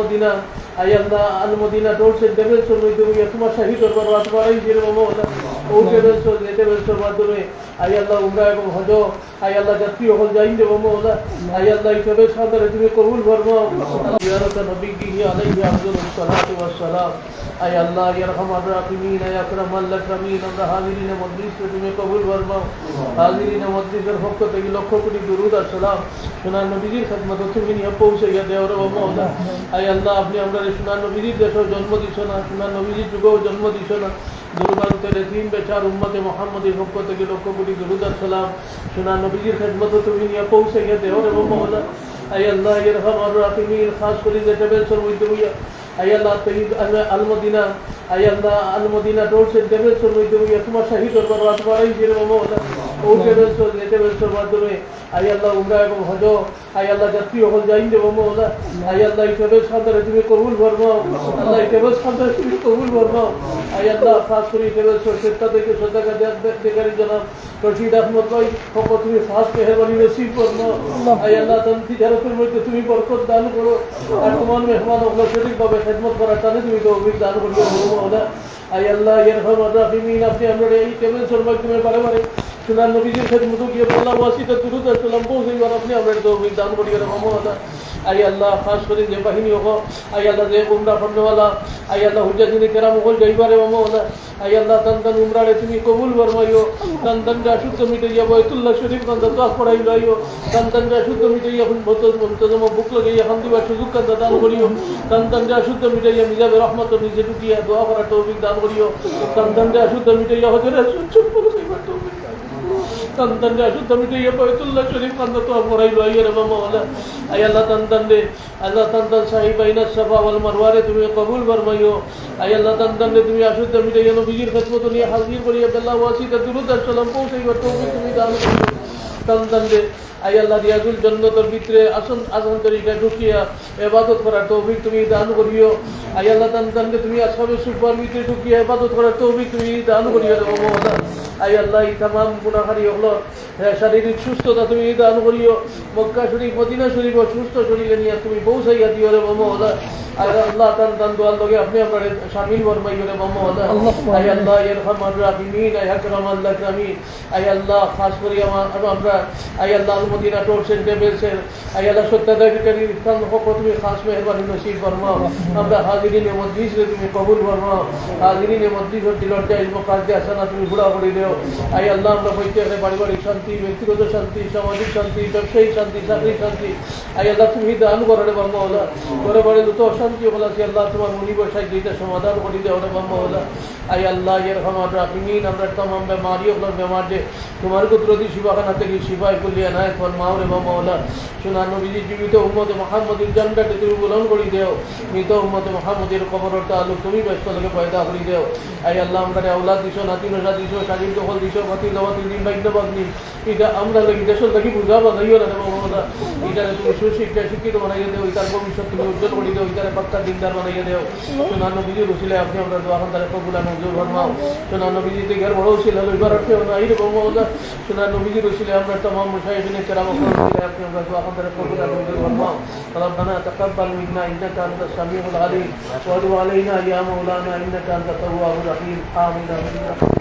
Medina আই Allah Al Madina tours and travels এর মাধ্যমে তোমার শাহী দরবার ওয়াজ করাই যে মাওলা ও ট্রাভেলসের মাধ্যমে আই আল্লাহ উমরা এবং হজ আই আল্লাহ যাত্রী হল যাই দেব মাওলা আই আল্লাহ এই ট্রাভেলস খাতারে তুমি কবুল ফরমাও জিয়ারত নবীজি আলাইহি আফদালুস সালাতু ওয়াস সালাম আই আল্লাহ ইয়া আরহামার রাহিমিন ইয়া আকরামাল আকরামিন আমরা হাজিরিনে মজলিসে তুমি কবুল ফরমাও হাজিরিনে মজলিসের পক্ষ থেকে লক্ষ কোটি দুরূদ আর সালাম সোনার নবীজির খিদমতে তুমি নিয়ে পৌঁছাইয়া দেও রে মাওলা আই আল্লাহ আপনি আমরা সোনার নবীজির দেশও জন্ম দিছো না সোনার নবীজির যুগেও জন্ম দিছো না দুর্বান্তের তিন বেচার উম্মতে মুহাম্মদের পক্ষ থেকে লক্ষ কোটি দুরূদ আর সালাম সোনার নবীজির খিদমতে তুমি নিয়ে পৌঁছাইয়া দেও রে মাওলা আই আল্লাহ ইয়া আরহামার রাহিমিন খাস করে যে ট্রাভেলসের মাধ্যমে আই আল্লাহ তৈয়ব আল মদিনা আই Allah Al Madina tours and ট্রাভেলসের মাধ্যমে তোমার শাহী দরবার ওয়াজ করাই যে মাওলা ও ট্রাভেলসের মাধ্যমে আই আল্লাহ উমরা এবং হজ আই আল্লাহ যাত্রী হল যাই দেব মাওলা আই আল্লাহ এই ট্রাভেলস খাতারে তুমি কবুল ফরমাও আল্লাহ এই ট্রাভেলস খাতারে তুমি কবুল ফরমাও আই আল্লাহ খাস করে ট্রাভেলস সেটা থেকে সদাকা দেখারি জনাব রশিদ আহমদ ভাই পক্ষ তুমি খাস মেহরবানি নসিব ফরমাও আই আল্লাহ তিজারতের মধ্যে তুমি বরকত দান করো আর তোমার মেহমান ওগুলো সঠিকভাবে খেদমত করার টানে তুমি তৌফিক দান করিও মাওলা আই আল্লাহ ইয়া আরহামার রাহিমিন আপনি আমরা এই ট্রাভেলসের মাধ্যমে বারে বারে সোনার নবীজির খেদমত গিয়ে বললাম ওয়াসিতা দুরূদ আর সালাম পৌঁছাইবার আপনি আমরা তৌফিক দান করিও মাওলা আই আল্লাহ খাস করে যে বাহিনী হোক আই আল্লাহ যে উমরা ফরমাওয়ালা আই আল্লাহ হুজ্জাতিনে কেরাম হল যাইবারে মাওলা আই আল্লাহ তান উমরারে তুমি কবুল ফরমাইও তান শুদ্ধ মিটাইয়া বাইতুল্লাহ শরীফ কান্দা দোয়া করাই লইও তান শুদ্ধ মিটাইয়া মুন্তজম বুক লাগাইয়া হামদিবার সুযোগ কান্দা দান করিও তান শুদ্ধ মিটাইয়া মিজাবে রহমত নিজে ঢুকিয়া দোয়া করার তৌফিক দান করিও তান শুদ্ধ মিটাইয়া হজরে সুচ্ছুপ করিবার তৌফিক tantan da su tamite ya baitullah sharif kanda to amorai lo ayya rama maula ay allah tantan de allah tantan sahibaina safa wal marwa re tumi qabul farmayo ay allah tantan de tumi ashu tamite ya nabiyir khidmat niye hazir koriya billah wasita durud ar salam পৌঁছাই wa tawfiq tumi দান করো tantan de ay allah riyazul jannator ভিতরে আসান তরিকা ঢুকিয়া ইবাদত করার তৌফিক তুমি দান করিও ay allah tantan de তুমি আসহাবে সুফার ভিতরে ঢুকিয়া ইবাদত করার তৌফিক তুমি দান করিও মাওলা আই আল্লাহ এই तमाम গুনাহগারি হলো শারীরিক সুস্থতা তুমি দান করিও মক্কা শরীফ মদিনা শরীফ সুস্থ শরীরে নিয়ে তুমি পৌঁছাইয়া দিও রে মাওলা আর আল্লাহ তান দোয়ার লগে আপনি আপনার শামিল ফরমাইও রে মাওলা আই আল্লাহ ইরহামার রাহিমিন আই আকরামাল আকরামিন আই আল্লাহ খাস করে আমরা আই Allah Al Madina tours and travels আই আল্লাহ সত্তাদারকারী খান হক তুমি খাস মেহেরবানি নসিব ফরমাও আমরা হাজিরিনে মজলিস রে তুমি কবুল ফরমাও হাজিরিনে মজলিস ও দিলতে ইলম কাজে আসানা তুমি বুড়া করে দেও আই আল্লাহ আমরা বইতে পারিবারিক শান্তি ব্যক্তিগত শান্তি সামাজিক শান্তি ব্যবসায়িক শান্তি চাকরির শান্তি আই আল্লাহ তুমি দান করো রে মাওলা করে বড় যত অশান্তি হলো সে আল্লাহ তোমার মুনি বসাই দিতে সমাধান করে দাও রে মাওলা আই আল্লাহ ইরহামার রাহিমিন আমরা तमाम बीमारी और बीमार दे तुम्हारे कुदरती शिफा का नाते की शिफा कुल्ली अनायत फरमाओ रे माওলা সোনার নবীজি জীবিত উম্মতে মুহাম্মদের জান্নাতে তুমি বুলন্দ করে দাও মৃত উম্মতে মুহাম্মদের কবরের তাআলুক তুমি ব্যস্ত থেকে পয়দা করে দাও আই আল্লাহ আমাদের আওলাদ দিছো নাতি নজা দিছো শাগির দখল দিছো মতি দাওয়াতি দিন বাইন্দা বাগনি এটা আমরা লাগি দেশ লাগি বুঝা বানাইও না মাওলা এটা তুমি সুশিক্ষা শিক্ষিত বানাইয়া দাও এটার ভবিষ্যৎ তুমি উজ্জ্বল করে দাও এটার পাক্কা দিনদার বানাইয়া দাও সোনার নবীজির রসিলে আপনি আমরা দোয়া খান তারে কবুল আর মঞ্জুর ফরমাও সোনার নবীজি তে ঘর বড় ছিল এবার আর কেউ নাই রে মাওলা সোনার নবীজির রসিলে আমরা तमाम মুশাহিদিনে কেরাম করে আপনি আমরা দোয়া খান তারে কবুল আর মঞ্জুর ফরমাও ربنا تقبل منا انك انت السميع العليم وتب علينا يا مولانا انك انت التواب الرحيم آمين